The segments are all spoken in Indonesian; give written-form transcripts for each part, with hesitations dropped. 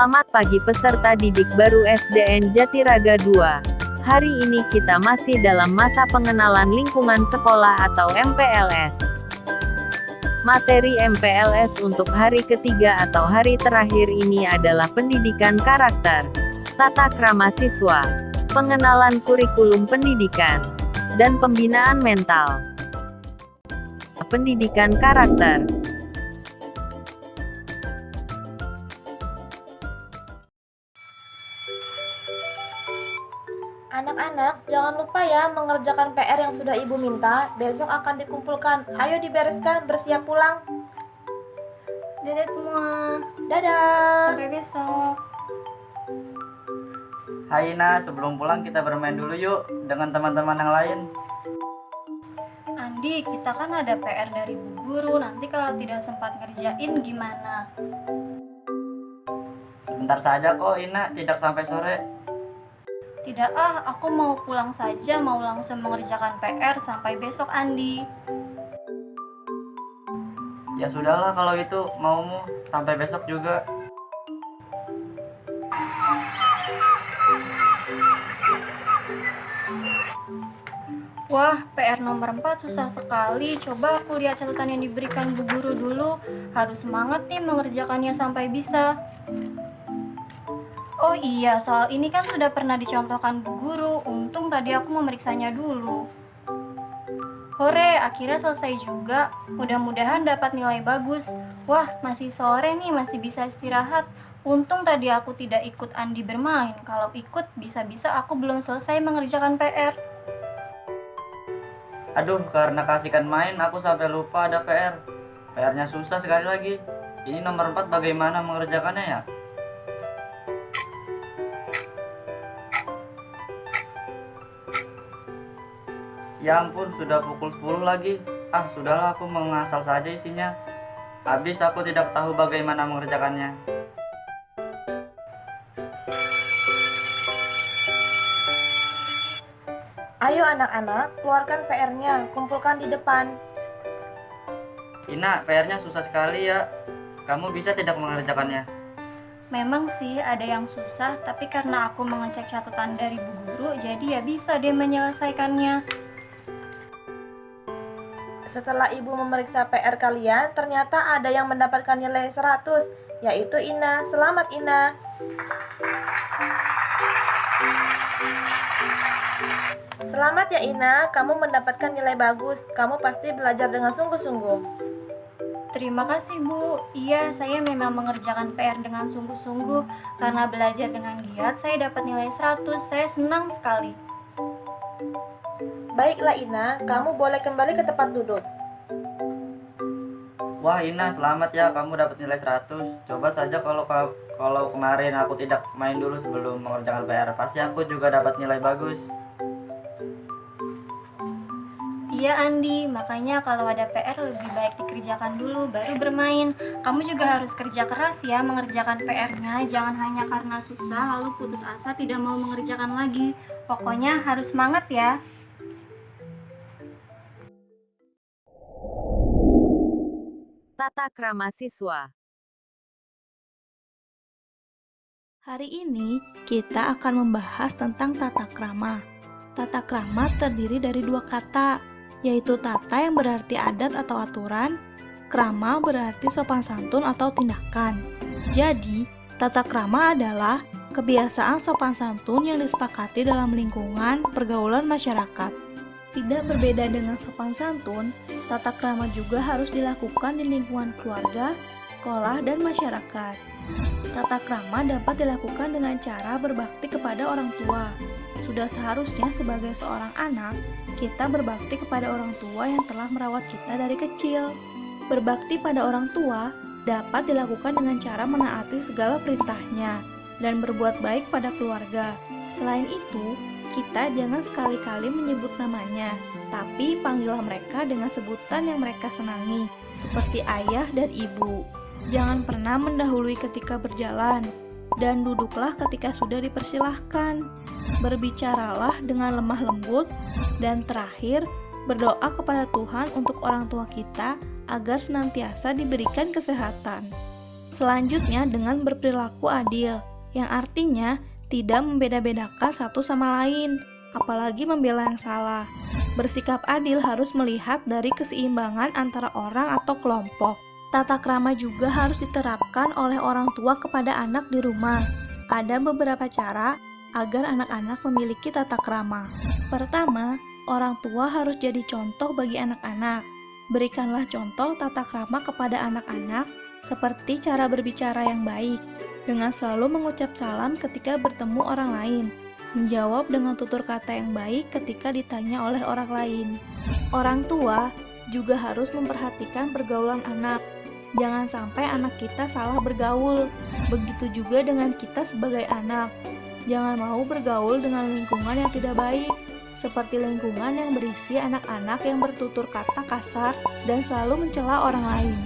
Selamat pagi peserta didik baru SDN Jatiraga 2. Hari ini kita masih dalam masa pengenalan lingkungan sekolah atau MPLS. Materi MPLS untuk hari ketiga atau hari terakhir ini adalah pendidikan karakter, tata krama siswa, pengenalan kurikulum pendidikan, dan pembinaan mental. Pendidikan karakter. Anak-anak, jangan lupa ya mengerjakan PR yang sudah ibu minta. Besok akan dikumpulkan. Ayo dibereskan, bersiap pulang. Dadah semua. Dadah. Sampai besok. Hai Ina, sebelum pulang kita bermain dulu yuk dengan teman-teman yang lain. Andi, kita kan ada PR dari Bu Guru. Nanti kalau tidak sempat ngerjain gimana? Sebentar saja kok Ina, tidak sampai sore. Tidak aku mau pulang saja, mau langsung mengerjakan PR sampai besok Andi. Ya sudahlah kalau itu maumu, sampai besok juga. Wah, PR nomor 4 susah sekali. Coba aku lihat catatan yang diberikan Bu Guru dulu. Harus semangat nih mengerjakannya sampai bisa. Oh iya, soal ini kan sudah pernah dicontohkan Bu Guru. Untung tadi aku memeriksanya dulu. Hore, akhirnya selesai juga. Mudah-mudahan dapat nilai bagus. Wah, masih sore nih, masih bisa istirahat. Untung tadi aku tidak ikut Andi bermain. Kalau ikut, bisa-bisa aku belum selesai mengerjakan PR. Aduh, karena kasihkan main aku sampai lupa ada PR. PR-nya susah sekali lagi. Ini nomor 4 bagaimana mengerjakannya ya? Ya ampun, sudah pukul 10 lagi. Ah, sudahlah aku mengasal saja isinya. Habis aku tidak tahu bagaimana mengerjakannya. Ayo anak-anak, keluarkan PR-nya, kumpulkan di depan. Ina, PR-nya susah sekali ya. Kamu bisa tidak mengerjakannya? Memang sih ada yang susah, tapi karena aku mengecek catatan dari Bu Guru, jadi ya bisa deh menyelesaikannya. Setelah ibu memeriksa PR kalian, ternyata ada yang mendapatkan nilai 100, yaitu Ina. Selamat Ina. Selamat ya Ina, kamu mendapatkan nilai bagus. Kamu pasti belajar dengan sungguh-sungguh. Terima kasih Bu. Iya, saya memang mengerjakan PR dengan sungguh-sungguh. Karena belajar dengan giat, saya dapat nilai 100. Saya senang sekali. Baiklah Ina, kamu boleh kembali ke tempat duduk. Wah Ina, selamat ya kamu dapat nilai 100. Coba saja kalau kemarin aku tidak main dulu sebelum mengerjakan PR, pasti aku juga dapat nilai bagus. Iya Andi, makanya kalau ada PR lebih baik dikerjakan dulu baru bermain. Kamu juga harus kerja keras ya mengerjakan PR-nya. Jangan hanya karena susah lalu putus asa tidak mau mengerjakan lagi. Pokoknya harus semangat ya. Tata krama siswa. Hari ini kita akan membahas tentang tata krama. Tata krama terdiri dari dua kata, yaitu tata yang berarti adat atau aturan, krama berarti sopan santun atau tindakan. Jadi, tata krama adalah kebiasaan sopan santun yang disepakati dalam lingkungan pergaulan masyarakat. Tidak berbeda dengan sopan santun, tata krama juga harus dilakukan di lingkungan keluarga, sekolah, dan masyarakat. Tata krama dapat dilakukan dengan cara berbakti kepada orang tua. Sudah seharusnya sebagai seorang anak, kita berbakti kepada orang tua yang telah merawat kita dari kecil. Berbakti pada orang tua dapat dilakukan dengan cara menaati segala perintahnya dan berbuat baik pada keluarga. Selain itu, kita jangan sekali-kali menyebut namanya, tapi panggillah mereka dengan sebutan yang mereka senangi, seperti ayah dan ibu. Jangan pernah mendahului ketika berjalan, dan duduklah ketika sudah dipersilahkan. Berbicaralah dengan lemah lembut, dan terakhir, berdoa kepada Tuhan untuk orang tua kita agar senantiasa diberikan kesehatan. Selanjutnya dengan berperilaku adil, yang artinya tidak membeda-bedakan satu sama lain, apalagi membela yang salah. Bersikap adil harus melihat dari keseimbangan antara orang atau kelompok. Tata krama juga harus diterapkan oleh orang tua kepada anak di rumah. Ada beberapa cara agar anak-anak memiliki tata krama. Pertama, orang tua harus jadi contoh bagi anak-anak. Berikanlah contoh tata krama kepada anak-anak seperti cara berbicara yang baik, dengan selalu mengucap salam ketika bertemu orang lain, menjawab dengan tutur kata yang baik ketika ditanya oleh orang lain. Orang tua juga harus memperhatikan pergaulan anak. Jangan sampai anak kita salah bergaul. Begitu juga dengan kita sebagai anak. Jangan mau bergaul dengan lingkungan yang tidak baik, seperti lingkungan yang berisi anak-anak yang bertutur kata kasar dan selalu mencela orang lain.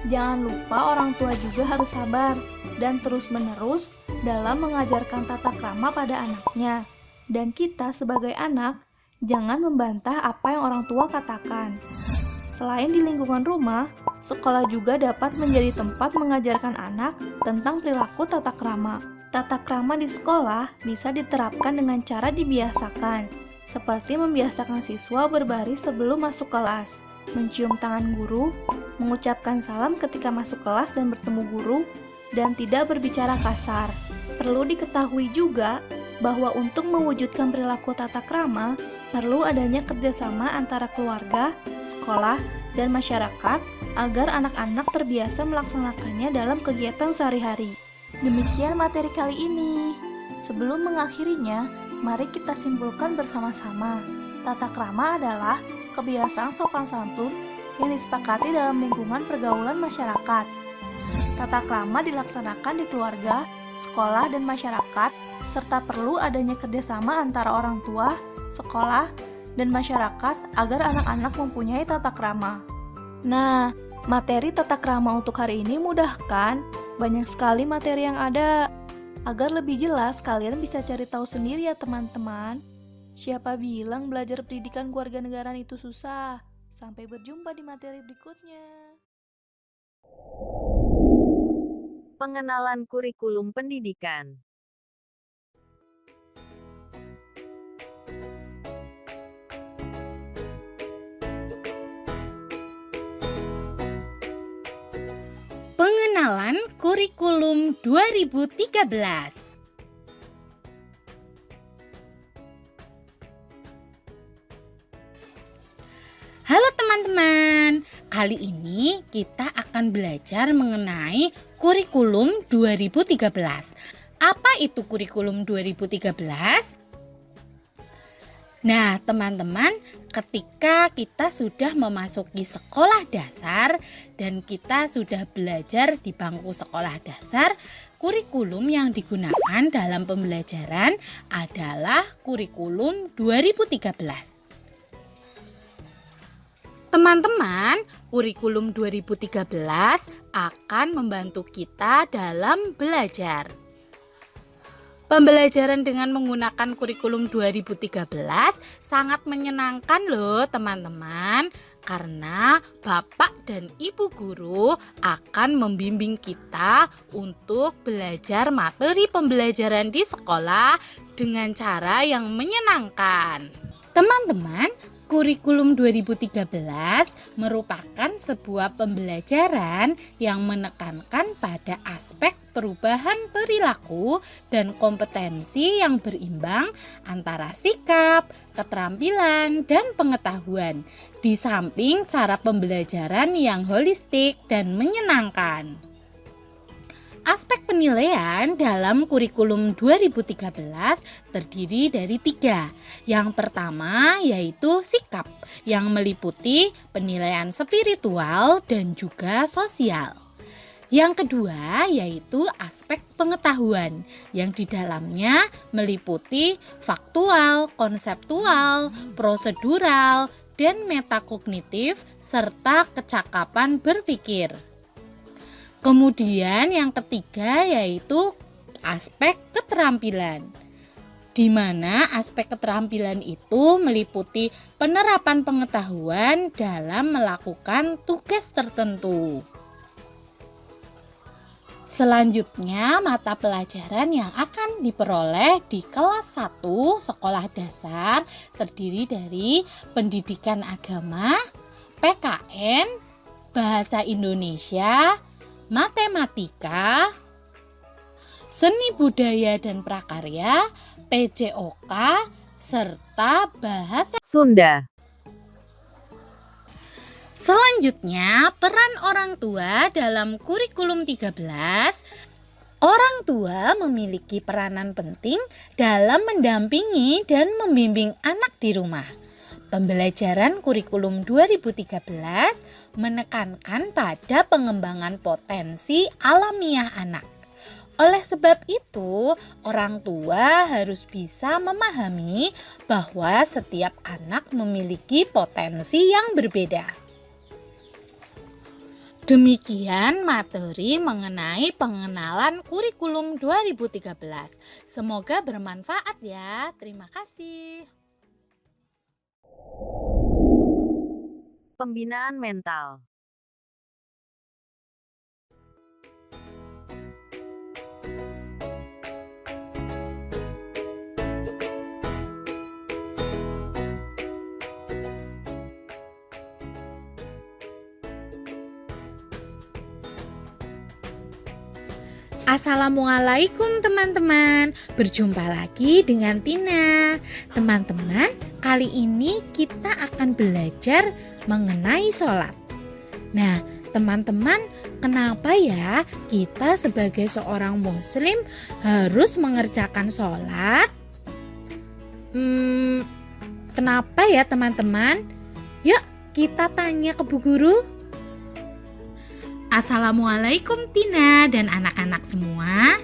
Jangan lupa orang tua juga harus sabar dan terus-menerus dalam mengajarkan tata krama pada anaknya. Dan kita sebagai anak, jangan membantah apa yang orang tua katakan. Selain di lingkungan rumah, sekolah juga dapat menjadi tempat mengajarkan anak tentang perilaku tata krama. Tata krama di sekolah bisa diterapkan dengan cara dibiasakan, seperti membiasakan siswa berbaris sebelum masuk kelas, mencium tangan guru, mengucapkan salam ketika masuk kelas dan bertemu guru, dan tidak berbicara kasar. Perlu diketahui juga bahwa untuk mewujudkan perilaku tata krama, perlu adanya kerjasama antara keluarga, sekolah, dan masyarakat agar anak-anak terbiasa melaksanakannya dalam kegiatan sehari-hari. Demikian materi kali ini. Sebelum mengakhirinya, mari kita simpulkan bersama-sama. Tata krama adalah kebiasaan sopan santun yang disepakati dalam lingkungan pergaulan masyarakat. Tata krama dilaksanakan di keluarga, sekolah, dan masyarakat, serta perlu adanya kerjasama antara orang tua, sekolah, dan masyarakat agar anak-anak mempunyai tata krama. Nah, materi tata krama untuk hari ini mudah kan? Banyak sekali materi yang ada. Agar lebih jelas, kalian bisa cari tahu sendiri ya teman-teman. Siapa bilang belajar pendidikan kewarganegaraan itu susah? Sampai berjumpa di materi berikutnya. Pengenalan kurikulum pendidikan. Pengenalan kurikulum 2013. Halo teman-teman, kali ini kita akan belajar mengenai kurikulum 2013. Apa itu kurikulum 2013? Nah, teman-teman, ketika kita sudah memasuki sekolah dasar dan kita sudah belajar di bangku sekolah dasar, kurikulum yang digunakan dalam pembelajaran adalah kurikulum 2013. Teman-teman, kurikulum 2013 akan membantu kita dalam belajar. Pembelajaran dengan menggunakan kurikulum 2013 sangat menyenangkan loh teman-teman, karena Bapak dan Ibu guru akan membimbing kita untuk belajar materi pembelajaran di sekolah dengan cara yang menyenangkan. Teman-teman, kurikulum 2013 merupakan sebuah pembelajaran yang menekankan pada aspek perubahan perilaku dan kompetensi yang berimbang antara sikap, keterampilan, dan pengetahuan, di samping cara pembelajaran yang holistik dan menyenangkan. Aspek penilaian dalam kurikulum 2013 terdiri dari 3. Yang pertama yaitu sikap, yang meliputi penilaian spiritual dan juga sosial. Yang kedua yaitu aspek pengetahuan, yang di dalamnya meliputi faktual, konseptual, prosedural, dan metakognitif, serta kecakapan berpikir. Kemudian yang ketiga yaitu aspek keterampilan, di mana aspek keterampilan itu meliputi penerapan pengetahuan dalam melakukan tugas tertentu. Selanjutnya, mata pelajaran yang akan diperoleh di kelas 1 sekolah dasar terdiri dari pendidikan agama, PKN, bahasa Indonesia, matematika, seni budaya dan prakarya, PJOK, serta bahasa. Sunda. Selanjutnya, peran orang tua dalam kurikulum 13. Orang tua memiliki peranan penting dalam mendampingi dan membimbing anak di rumah. Pembelajaran kurikulum 2013 menekankan pada pengembangan potensi alamiah anak. Oleh sebab itu, orang tua harus bisa memahami bahwa setiap anak memiliki potensi yang berbeda. Demikian materi mengenai pengenalan kurikulum 2013. Semoga bermanfaat ya. Terima kasih. Pembinaan mental. Assalamualaikum teman-teman, berjumpa lagi dengan Tina. Teman-teman, kali ini kita akan belajar mengenai sholat. Nah, teman-teman, kenapa ya kita sebagai seorang muslim harus mengerjakan sholat? Kenapa ya teman-teman? Yuk kita tanya ke Bu Guru. Assalamualaikum Tina dan anak-anak semua.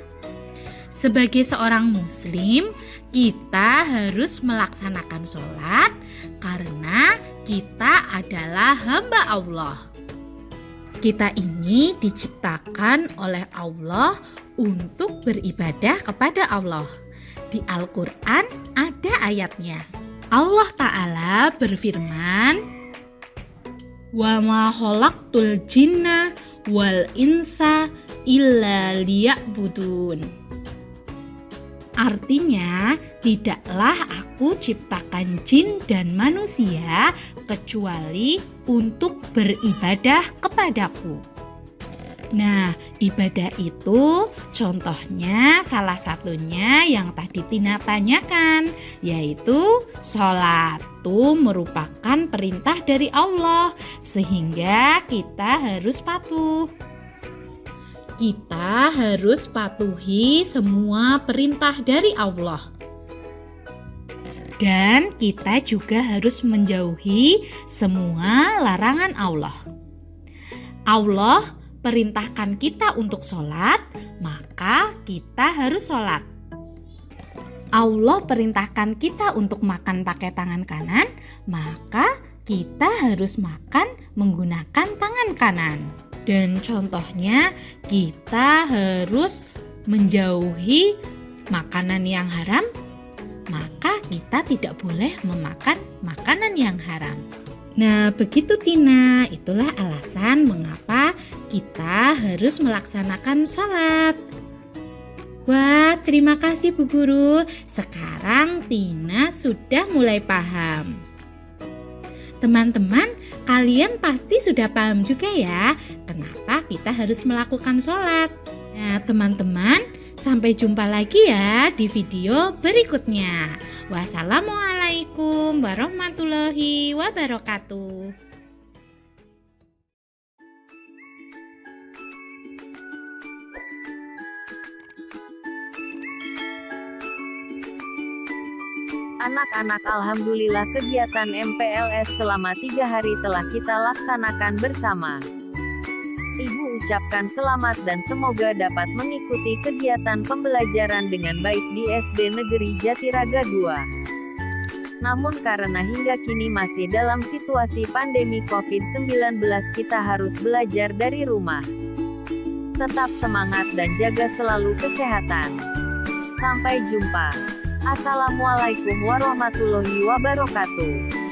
Sebagai seorang muslim, kita harus melaksanakan sholat karena kita adalah hamba Allah. Kita ini diciptakan oleh Allah untuk beribadah kepada Allah. Di Al-Quran ada ayatnya. Allah Ta'ala berfirman, "Wa ma khalaqtul jinna wal insa illa liya'budun." Artinya, tidaklah aku ciptakan jin dan manusia kecuali untuk beribadah kepadaku. Nah, ibadah itu contohnya salah satunya yang tadi Tina tanyakan, yaitu sholat. Itu merupakan perintah dari Allah, sehingga kita harus patuh. Kita harus patuhi semua perintah dari Allah. Dan kita juga harus menjauhi semua larangan Allah. Allah perintahkan kita untuk sholat, maka kita harus sholat. Allah perintahkan kita untuk makan pakai tangan kanan, maka kita harus makan menggunakan tangan kanan. Dan contohnya, kita harus menjauhi makanan yang haram, maka kita tidak boleh memakan makanan yang haram. Nah, begitu Tina, itulah alasan mengapa kita harus melaksanakan sholat. Wah, terima kasih Bu Guru. Sekarang Tina sudah mulai paham. Teman-teman, kalian pasti sudah paham juga ya kenapa kita harus melakukan sholat. Nah, teman-teman, sampai jumpa lagi ya di video berikutnya. Wassalamualaikum warahmatullahi wabarakatuh. Anak-anak, alhamdulillah kegiatan MPLS selama 3 hari telah kita laksanakan bersama. Ibu ucapkan selamat dan semoga dapat mengikuti kegiatan pembelajaran dengan baik di SD Negeri Jatiraga 2. Namun karena hingga kini masih dalam situasi pandemi COVID-19, kita harus belajar dari rumah. Tetap semangat dan jaga selalu kesehatan. Sampai jumpa. Assalamualaikum warahmatullahi wabarakatuh.